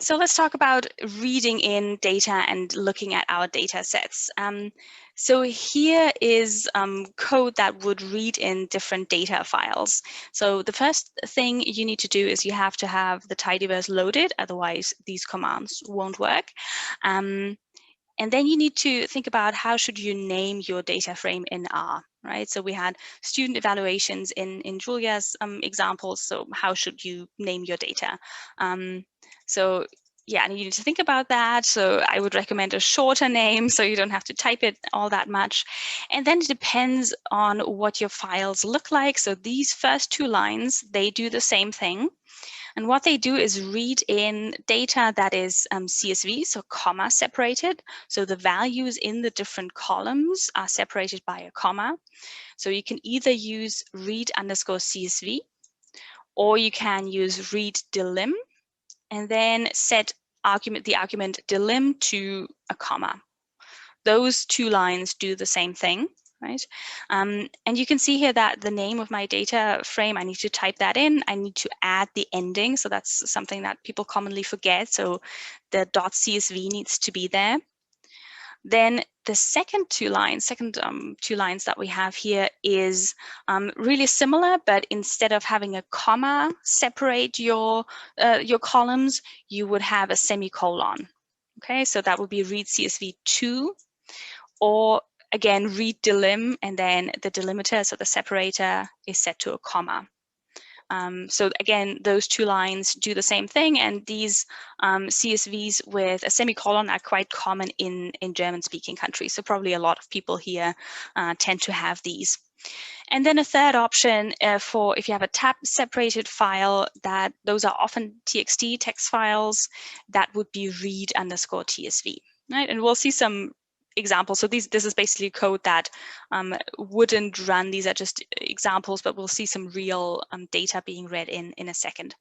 So let's talk about reading in data and looking at our data sets. So here is code that would read in different data files. So the first thing you need to do is you have to have the tidyverse loaded, otherwise these commands won't work. And then you need to think about how should you name your data frame in R, right? So we had student evaluations in Julia's examples. So how should you name your data? So yeah, and you need to think about that. So I would recommend a shorter name so you don't have to type it all that much. And then it depends on what your files look like. So these first two lines, they do the same thing. And what they do is read in data that is CSV, so comma separated. So the values in the different columns are separated by a comma. So you can either use read_CSV, or you can use read delim, and then set the argument delim to a comma. Those two lines do the same thing, right? And you can see here that the name of my data frame, I need to type that in. I need to add the ending. So that's something that people commonly forget. So the .csv needs to be there. Then the second two lines that we have here is really similar, but instead of having a comma separate your columns, you would have a semicolon. Okay, so that would be read CSV2, or again read delim, and then the delimiter, so the separator, is set to a comma. So again, those two lines do the same thing, and these CSVs with a semicolon are quite common in German-speaking countries. So probably a lot of people here tend to have these. And then a third option for if you have a tab-separated file, that those are often TXT text files, that would be read_TSV, right? And we'll see some examples. So this is basically code that wouldn't run. These are just examples, but we'll see some real data being read in a second.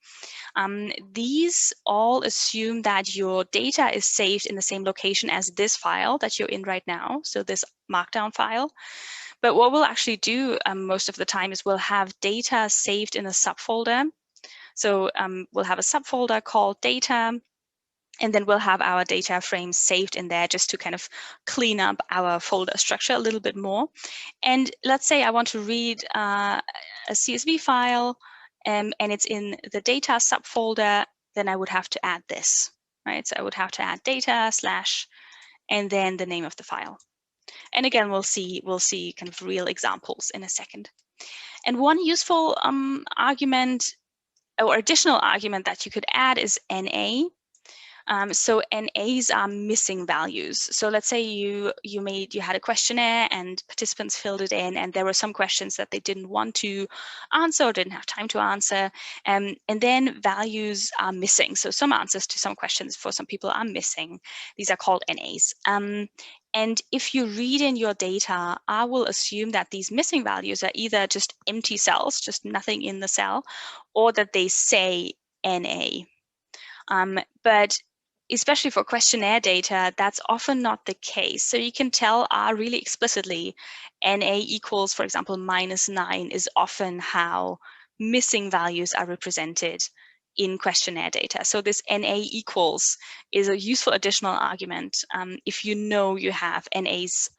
These all assume that your data is saved in the same location as this file that you're in right now, so this Markdown file. But what we'll actually do most of the time is we'll have data saved in a subfolder. So we'll have a subfolder called data, and then we'll have our data frame saved in there just to kind of clean up our folder structure a little bit more. And let's say I want to read a CSV file and it's in the data subfolder, then I would have to add this, right? So I would have to add data / and then the name of the file. And again, we'll see kind of real examples in a second. And one useful argument or additional argument that you could add is NA. So NAs are missing values. So let's say you had a questionnaire and participants filled it in, and there were some questions that they didn't want to answer or didn't have time to answer, and then values are missing. So some answers to some questions for some people are missing. These are called NAs. And if you read in your data, I will assume that these missing values are either just empty cells, just nothing in the cell, or that they say NA. But especially for questionnaire data, that's often not the case. So you can tell R really explicitly, NA equals, for example, -9 is often how missing values are represented in questionnaire data. So this NA equals is a useful additional argument if you know you have NAs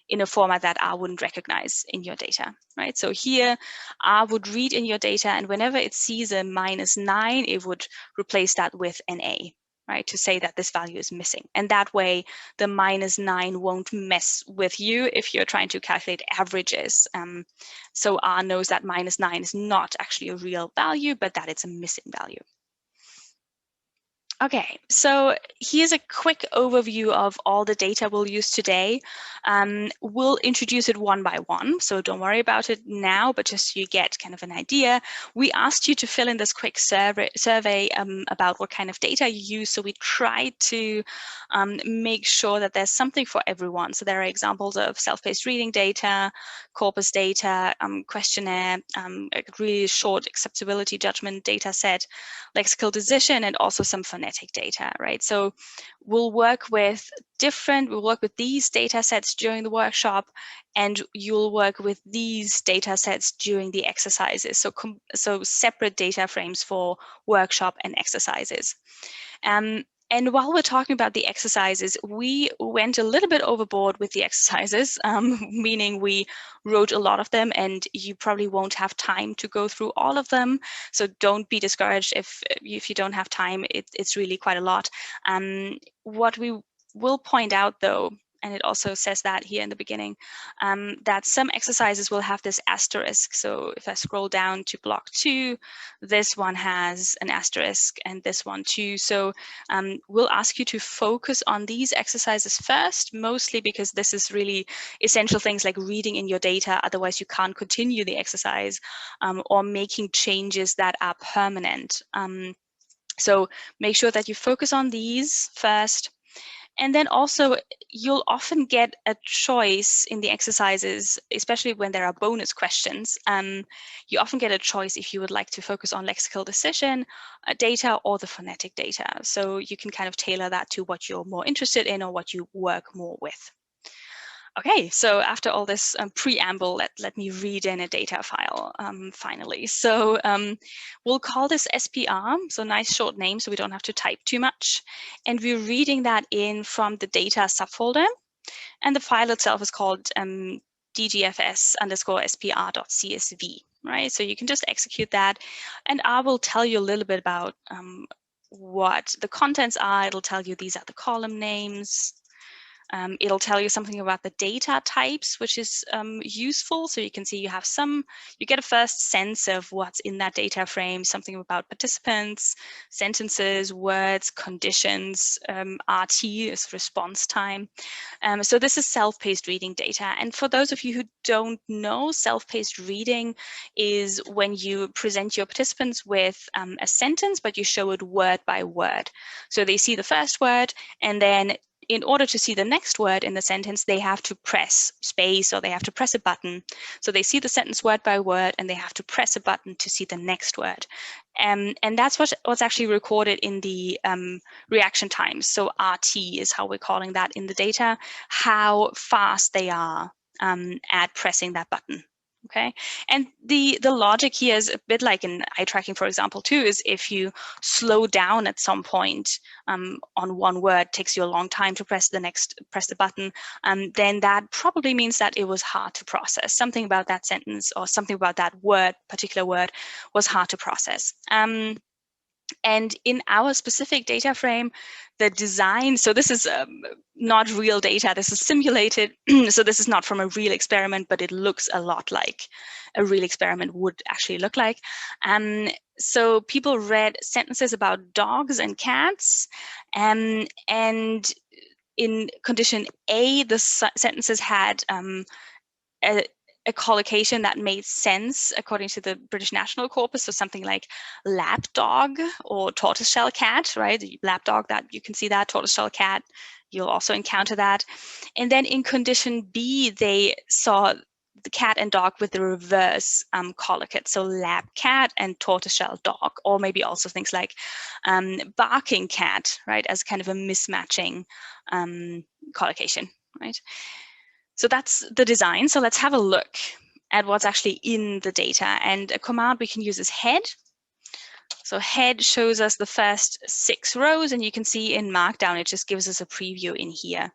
in a format that R wouldn't recognize in your data, right? So here, R would read in your data, and whenever it sees a -9, it would replace that with NA, right, to say that this value is missing. And that way, the -9 won't mess with you if you're trying to calculate averages. So R knows that -9 is not actually a real value, but that it's a missing value. Okay, so here's a quick overview of all the data we'll use today. We'll introduce it one by one, so don't worry about it now, but just so you get kind of an idea. We asked you to fill in this quick survey about what kind of data you use, so we tried to make sure that there's something for everyone. So there are examples of self-paced reading data, corpus data, questionnaire, a really short acceptability judgment data set, lexical decision, and also some phonetic data, right? So we'll work with these data sets during the workshop, and you'll work with these data sets during the exercises. So separate data frames for workshop and exercises. And while we're talking about the exercises, we went a little bit overboard with the exercises, meaning we wrote a lot of them, and you probably won't have time to go through all of them. So don't be discouraged if you don't have time. It's really quite a lot. What we will point out, though, and it also says that here in the beginning, that some exercises will have this asterisk. So if I scroll down to block 2, this one has an asterisk and this one too. So we'll ask you to focus on these exercises first, mostly because this is really essential things like reading in your data. Otherwise, you can't continue the exercise, or making changes that are permanent. So make sure that you focus on these first. And then also, you'll often get a choice in the exercises, especially when there are bonus questions. You often get a choice if you would like to focus on lexical decision data or the phonetic data. So you can kind of tailor that to what you're more interested in or what you work more with. Okay, so after all this preamble, let me read in a data file finally. So we'll call this SPR, so nice short name so we don't have to type too much. And we're reading that in from the data subfolder. And the file itself is called DGfS_SPR.CSV, right? So you can just execute that. And I will tell you a little bit about what the contents are. It'll tell you these are the column names. It'll tell you something about the data types, which is useful. So you can see you have you get a first sense of what's in that data frame, something about participants, sentences, words, conditions, RT is response time. So this is self-paced reading data. And for those of you who don't know, self-paced reading is when you present your participants with a sentence, but you show it word by word. So they see the first word, and then in order to see the next word in the sentence, they have to press space or they have to press a button. So they see the sentence word by word and they have to press a button to see the next word. And that's what's actually recorded in the reaction times. So RT is how we're calling that in the data, how fast they are at pressing that button. Okay, and the logic here is a bit like in eye tracking, for example, too, is if you slow down at some point on one word, takes you a long time to press the button, then that probably means that it was hard to process. Something about that sentence or something about that particular word was hard to process. And in our specific data frame, the design, so this is not real data, this is simulated. So this is not from a real experiment, but it looks a lot like a real experiment would actually look like. So people read sentences about dogs and cats, and in condition A, the sentences had a collocation that made sense according to the British National Corpus, so something like lapdog or tortoiseshell cat, right? The lapdog, that you can see that, tortoiseshell cat, you'll also encounter that. And then in condition B, they saw the cat and dog with the reverse collocate, so lap cat and tortoiseshell dog, or maybe also things like barking cat, right, as kind of a mismatching collocation, right? So that's the design. So let's have a look at what's actually in the data. And a command we can use is head. So head shows us the first 6 rows, and you can see in Markdown, it just gives us a preview in here.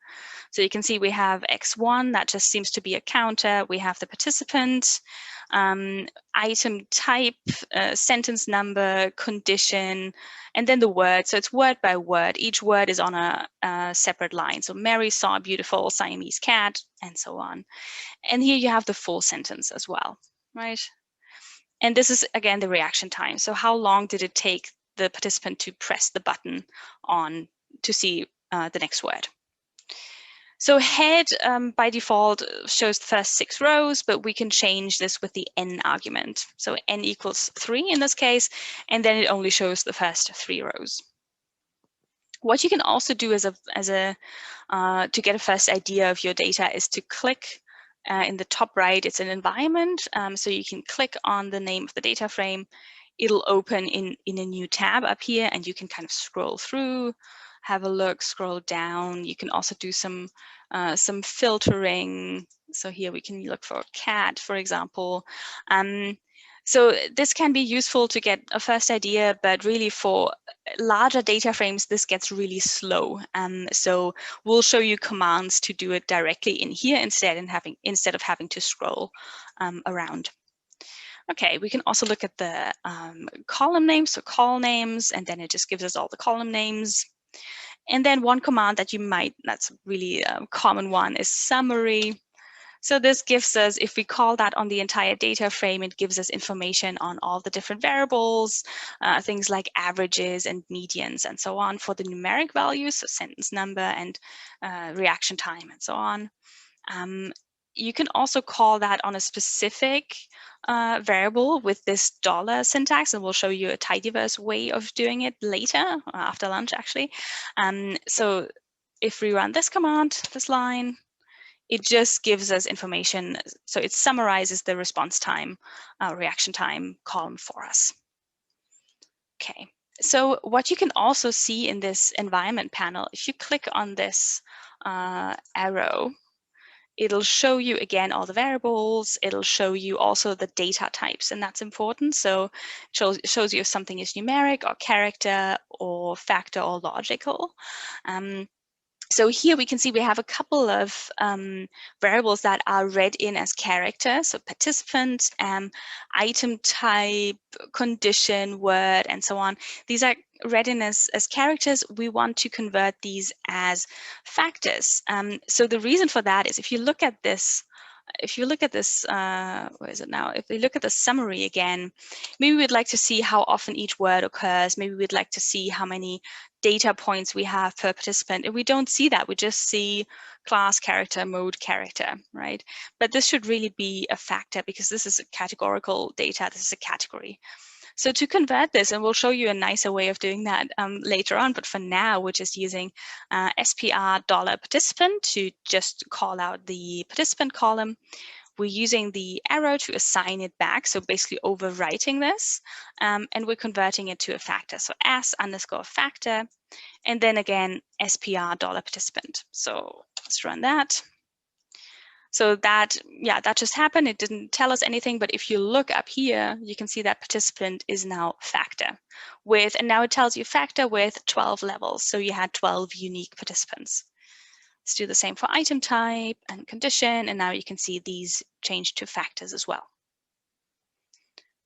So you can see we have X1, that just seems to be a counter. We have the participant, item type, sentence number, condition, and then the word. So it's word by word. Each word is on a separate line. So Mary saw a beautiful Siamese cat, and so on. And here you have the full sentence as well, right? And this is, again, the reaction time. So how long did it take the participant to press the button on to see the next word? So head by default shows the first 6 rows, but we can change this with the n argument. So n equals 3 in this case, and then it only shows the first 3 rows. What you can also do to get a first idea of your data is to click in the top right. It's an environment, so you can click on the name of the data frame. It'll open in a new tab up here, and you can kind of scroll through, have a look, scroll down. You can also do some filtering. So here we can look for a cat, for example. So this can be useful to get a first idea, but really for larger data frames, this gets really slow. So we'll show you commands to do it directly in here instead of having to scroll around. Okay, we can also look at the column names, so call names, and then it just gives us all the column names. And then one command that that's really a common one, is summary. So this gives us, if we call that on the entire data frame, it gives us information on all the different variables, things like averages and medians and so on for the numeric values, so sentence number and reaction time and so on. You can also call that on a specific variable with this dollar syntax, and we'll show you a tidyverse way of doing it later, after lunch actually. So if we run this command, this line, it just gives us information. So it summarizes the response time, reaction time column for us. Okay, so what you can also see in this environment panel, if you click on this arrow, it'll show you again all the variables. It'll show you also the data types, and that's important. So it shows you if something is numeric or character or factor or logical. So here we can see we have a couple of variables that are read in as character. So participant, item type, condition, word, and so on. These are read in as characters. We want to convert these as factors. So the reason for that is if you look at this, where is it now? If we look at the summary again, maybe we'd like to see how often each word occurs. Maybe we'd like to see how many data points we have per participant. And we don't see that. We just see class, character, mode, character, right? But this should really be a factor because this is a categorical data. This is a category. So to convert this, and we'll show you a nicer way of doing that later on, but for now, we're just using $participant to just call out the participant column. We're using the arrow to assign it back, so basically overwriting this, and we're converting it to a factor. So s_factor, and then again, $participant. So let's run that. So that just happened. It didn't tell us anything, but if you look up here, you can see that participant is now factor and now it tells you factor with 12 levels. So you had 12 unique participants. Let's do the same for item type and condition. And now you can see these change to factors as well.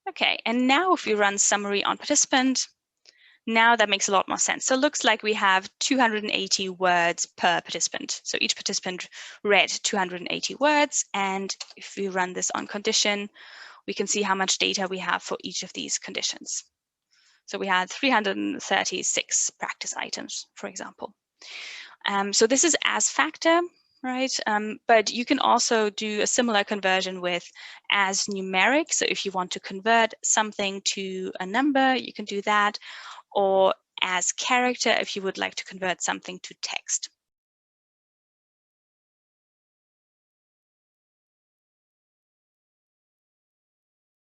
Okay, and now if we run summary on participant, now that makes a lot more sense. So it looks like we have 280 words per participant. So each participant read 280 words. And if we run this on condition, we can see how much data we have for each of these conditions. So we had 336 practice items, for example. So this is as factor, right? But you can also do a similar conversion with as numeric. So if you want to convert something to a number, you can do that. Or as character if you would like to convert something to text.